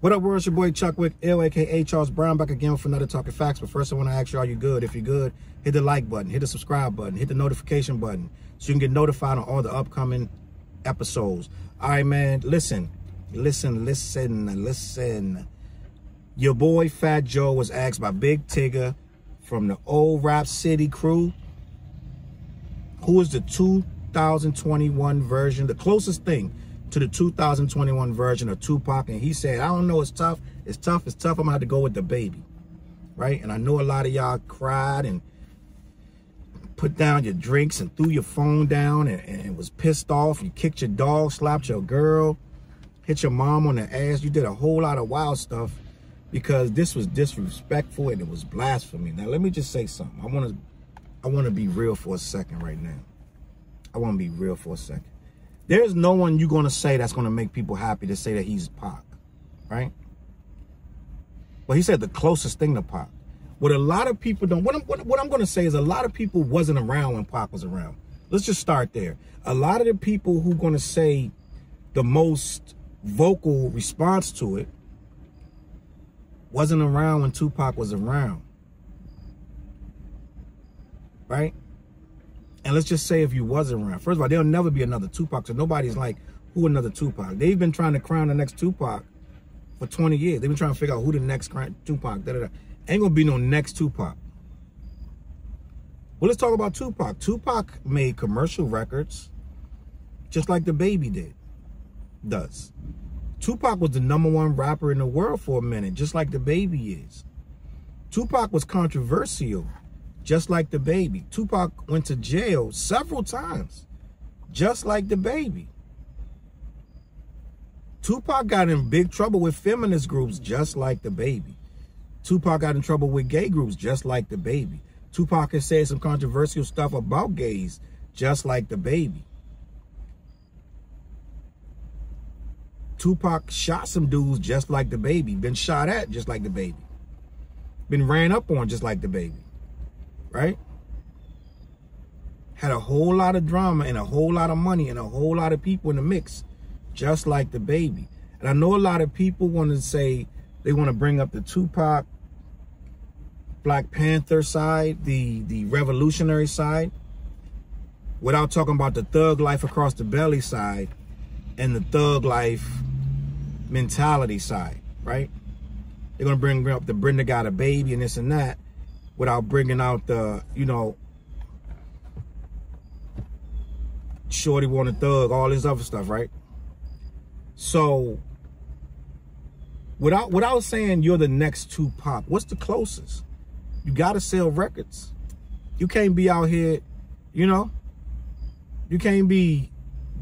What up, world? It's your boy Chuck Wick, aka Challz Brown, back again for another Talking Facts. But first, I want to ask you, are you good? If you're good, hit the like button, hit the subscribe button, hit the notification button, so you can get notified on all the upcoming episodes. All right, man. Listen. Your boy Fat Joe was asked by Big Tigger from the old Rap City crew, who is the 2021 version, the closest thing to the 2021 version of Tupac, and he said, I don't know, it's tough. I'm gonna have to go with Dababy, right? And I know a lot of y'all cried and put down your drinks and threw your phone down and was pissed off. You kicked your dog, slapped your girl, hit your mom on the ass. You did a whole lot of wild stuff because this was disrespectful and it was blasphemy. Now, let me just say something. I want to be real for a second right now. I want to be real for a second. There's no one you're going to say that's going to make people happy to say that he's Pac, right? Well, he said the closest thing to Pac. What a lot of people don't, what I'm going to say is a lot of people wasn't around when Pac was around. Let's just start there. A lot of the people who are going to say the most vocal response to it wasn't around when Tupac was around, right? And let's just say if you wasn't around, first of all, there'll never be another Tupac. So nobody's like, who another Tupac? They've been trying to crown the next Tupac for 20 years. They've been trying to figure out who the next Tupac, Ain't gonna be no next Tupac. Well, let's talk about Tupac. Tupac made commercial records just like Dababy does. Tupac was the #1 rapper in the world for a minute, just like Dababy is. Tupac was controversial, just like Dababy. Tupac went to jail several times, just like Dababy. Tupac got in big trouble with feminist groups, just like Dababy. Tupac got in trouble with gay groups, just like Dababy. Tupac has said some controversial stuff about gays, just like Dababy. Tupac shot some dudes just like Dababy. Been shot at just like Dababy. Been ran up on just like Dababy. Right? Had a whole lot of drama and a whole lot of money and a whole lot of people in the mix, just like Dababy. And I know a lot of people want to say, they want to bring up the Tupac, Black Panther side, the revolutionary side, without talking about the thug life across the belly side and the thug life mentality side, right? They're going to bring up the Brenda got a baby and this and that without bringing out the, you know, Shorty want a thug, all this other stuff, right? So, without saying you're the next Tupac, what's the closest? You got to sell records. You can't be out here, you know, you can't be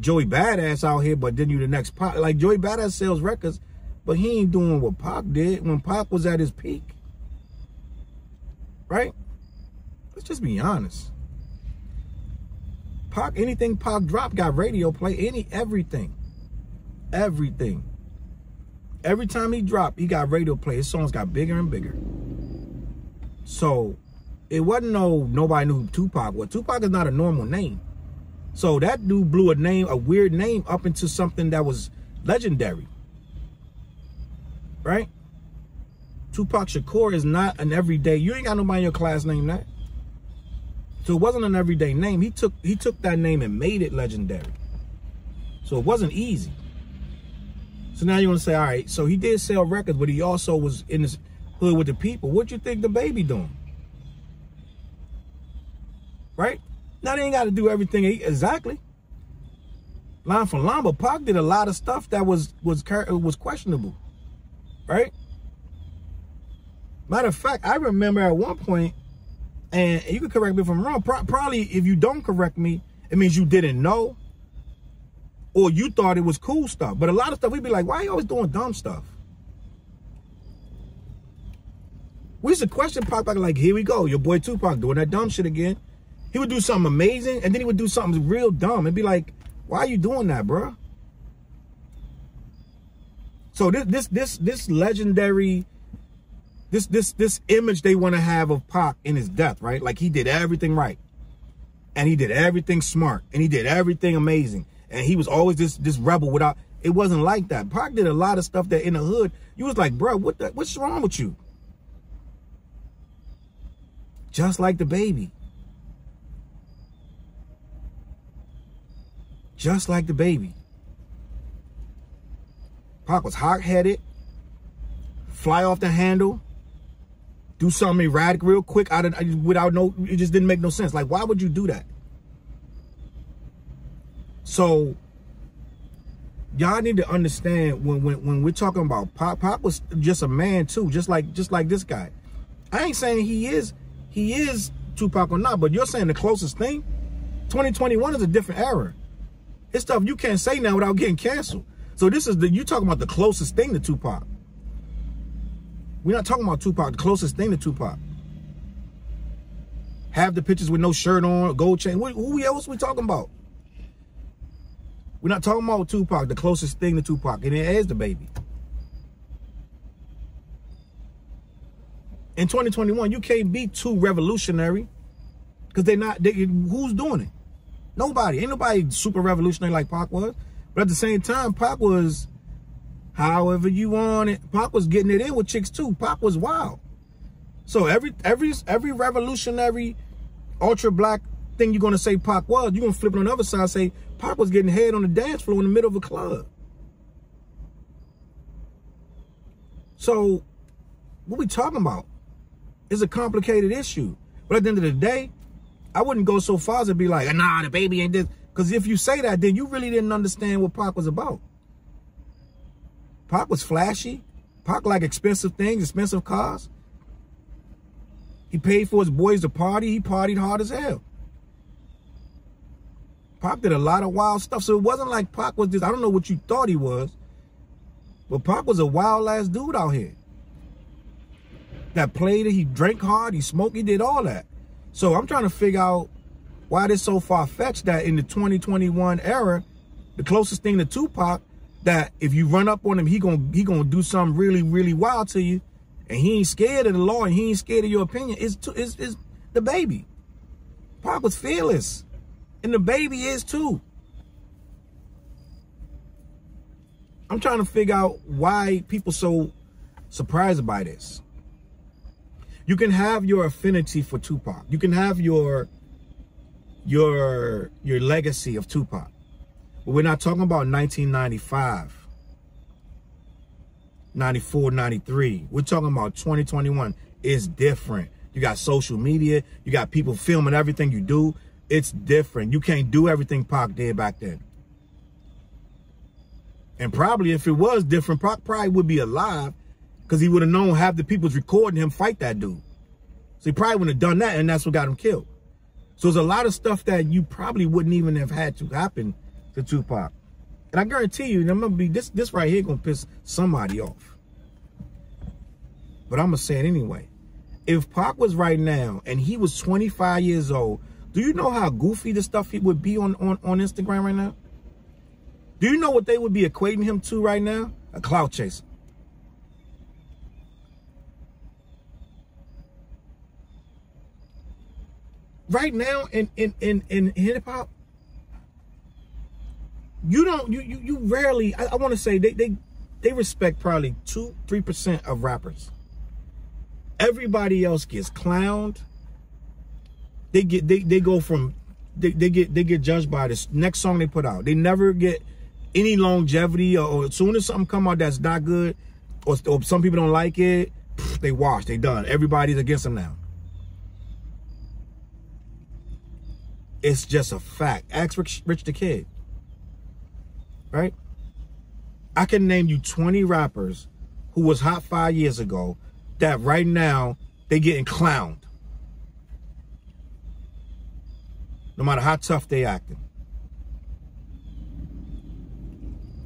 Joey Badass out here, but then you the next Pac. Like, Joey Badass sells records, but he ain't doing what Pac did when Pac was at his peak. Right? Let's just be honest. Pac, anything Pac dropped got radio play, everything. Everything. Every time he dropped, he got radio play. His songs got bigger and bigger. So, it wasn't nobody knew who Tupac was. Tupac is not a normal name. So that dude blew a weird name up into something that was legendary. Right? Tupac Shakur is not an everyday, you ain't got nobody in your class named that. So it wasn't an everyday name. He took that name and made it legendary. So it wasn't easy. So now you want to say, all right, so he did sell records, but he also was in his hood with the people. What you think Dababy doing? Right? Now, they ain't got to do everything exactly. Line for line, but Pac did a lot of stuff that was questionable. Right? Matter of fact, I remember at one point, and you can correct me if I'm wrong, probably if you don't correct me, it means you didn't know, or you thought it was cool stuff. But a lot of stuff, we'd be like, why are you always doing dumb stuff? We used to question Pac like, here we go, your boy Tupac doing that dumb shit again. He would do something amazing, and then he would do something real dumb and be like, why are you doing that, bro? So this legendary, this image they want to have of Pac in his death, right? Like, he did everything right, and he did everything smart, and he did everything amazing, and he was always this rebel without. It wasn't like that. Pac did a lot of stuff that in the hood, you was like, bro, what's wrong with you? Just like Dababy. Just like Dababy. Pac was hot-headed, fly off the handle, do something erratic real quick without it just didn't make no sense. Like, why would you do that? So y'all need to understand when we're talking about Pac was just a man too, just like this guy. I ain't saying he is Tupac or not, but you're saying the closest thing. 2021 is a different era. It's stuff you can't say now without getting canceled. So this is you talking about the closest thing to Tupac. We're not talking about Tupac, the closest thing to Tupac. Have the pictures with no shirt on, gold chain. Who else we talking about? We're not talking about Tupac, the closest thing to Tupac, and it is Dababy. In 2021, you can't be too revolutionary because who's doing it? Nobody. Ain't nobody super revolutionary like Pac was. But at the same time, Pac was, however you want it, Pac was getting it in with chicks too. Pac was wild. So every revolutionary, ultra black thing you're gonna say Pac was, you're gonna flip it on the other side and say Pac was getting head on the dance floor in the middle of a club. So what we talking about? It's a complicated issue. But at the end of the day, I wouldn't go so far as to be like, nah, Dababy ain't this. Because if you say that, then you really didn't understand what Pac was about. Pac was flashy. Pac liked expensive things, expensive cars. He paid for his boys to party. He partied hard as hell. Pac did a lot of wild stuff. So it wasn't like Pac was this, I don't know what you thought he was, but Pac was a wild ass dude out here. That played it, he drank hard, he smoked, he did all that. So I'm trying to figure out why this so far-fetched that in the 2021 era, the closest thing to Tupac, that if you run up on him, he gonna do something really, really wild to you, and he ain't scared of the law and he ain't scared of your opinion, is Dababy. Pac was fearless. And Dababy is too. I'm trying to figure out why people so surprised by this. You can have your affinity for Tupac. You can have your legacy of Tupac. But we're not talking about 1995, 94, 93. We're talking about 2021. It's different. You got social media. You got people filming everything you do. It's different. You can't do everything Pac did back then. And probably if it was different, Pac probably would be alive because he would have known half the people's recording him fight that dude. So he probably wouldn't have done that, and that's what got him killed. So there's a lot of stuff that you probably wouldn't even have had to happen to Tupac. And I guarantee you, I'm gonna be this right here gonna piss somebody off. But I'm gonna say it anyway. If Pac was right now and he was 25 years old, do you know how goofy the stuff he would be on Instagram right now? Do you know what they would be equating him to right now? A clout chaser. Right now in hip hop, you rarely, I want to say they respect probably 2-3% of rappers. Everybody else gets clowned. They get judged by the next song they put out. They never get any longevity, or as soon as something come out that's not good, or some people don't like it, they wash, they done. Everybody's against them now. It's just a fact. Ask Rich the Kid. Right? I can name you 20 rappers who was hot 5 years ago that right now they getting clowned. No matter how tough they acting.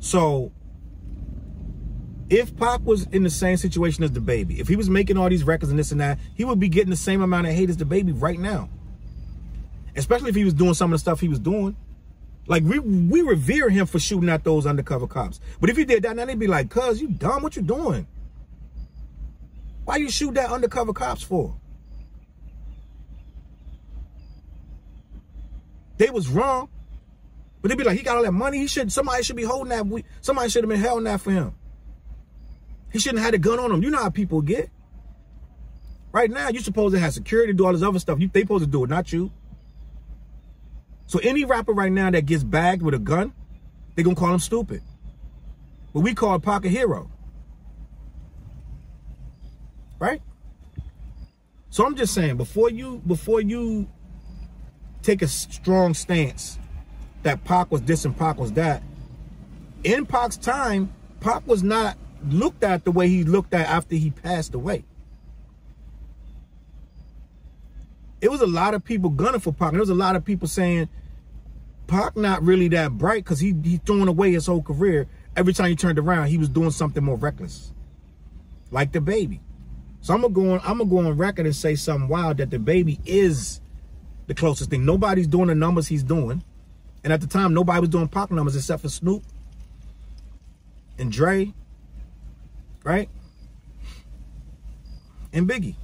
So if Pac was in the same situation as Dababy, if he was making all these records and this and that, he would be getting the same amount of hate as Dababy right now. Especially if he was doing some of the stuff he was doing. Like, we revere him for shooting at those undercover cops. But if he did that, now they'd be like, cuz, you dumb, what you doing? Why you shoot that undercover cops for? They was wrong. But they be like, he got all that money. Somebody should be holding that. Somebody should have been holding that for him. He shouldn't have had a gun on him. You know how people get. Right now, you're supposed to have security, do all this other stuff. They supposed to do it, not you. So any rapper right now that gets bagged with a gun, they gonna call him stupid. But we call Pac a hero. Right? So I'm just saying, before you take a strong stance that Pac was this and Pac was that, in Pac's time, Pac was not looked at the way he looked at after he passed away. It was a lot of people gunning for Pac. There was a lot of people saying Pac not really that bright because he throwing away his whole career. Every time he turned around, he was doing something more reckless, like Dababy. So I'm gonna go on record and say something wild, that Dababy is the closest thing. Nobody's doing the numbers he's doing, and at the time, nobody was doing Pac numbers except for Snoop and Dre, right? And Biggie.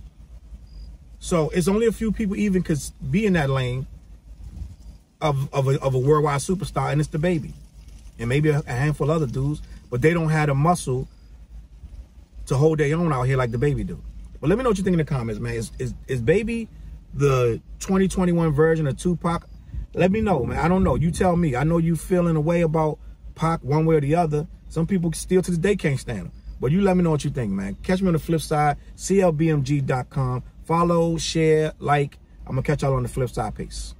So it's only a few people even could be in that lane of a worldwide superstar, and it's Dababy. And maybe a handful of other dudes, but they don't have the muscle to hold their own out here like Dababy do. But let me know what you think in the comments, man. Is Baby the 2021 version of Tupac? Let me know, man. I don't know. You tell me. I know you feeling a way about Pac one way or the other. Some people still to this day can't stand him. But you let me know what you think, man. Catch me on the flip side, CLBMG.com. Follow, share, like. I'm going to catch y'all on the flip side. Peace.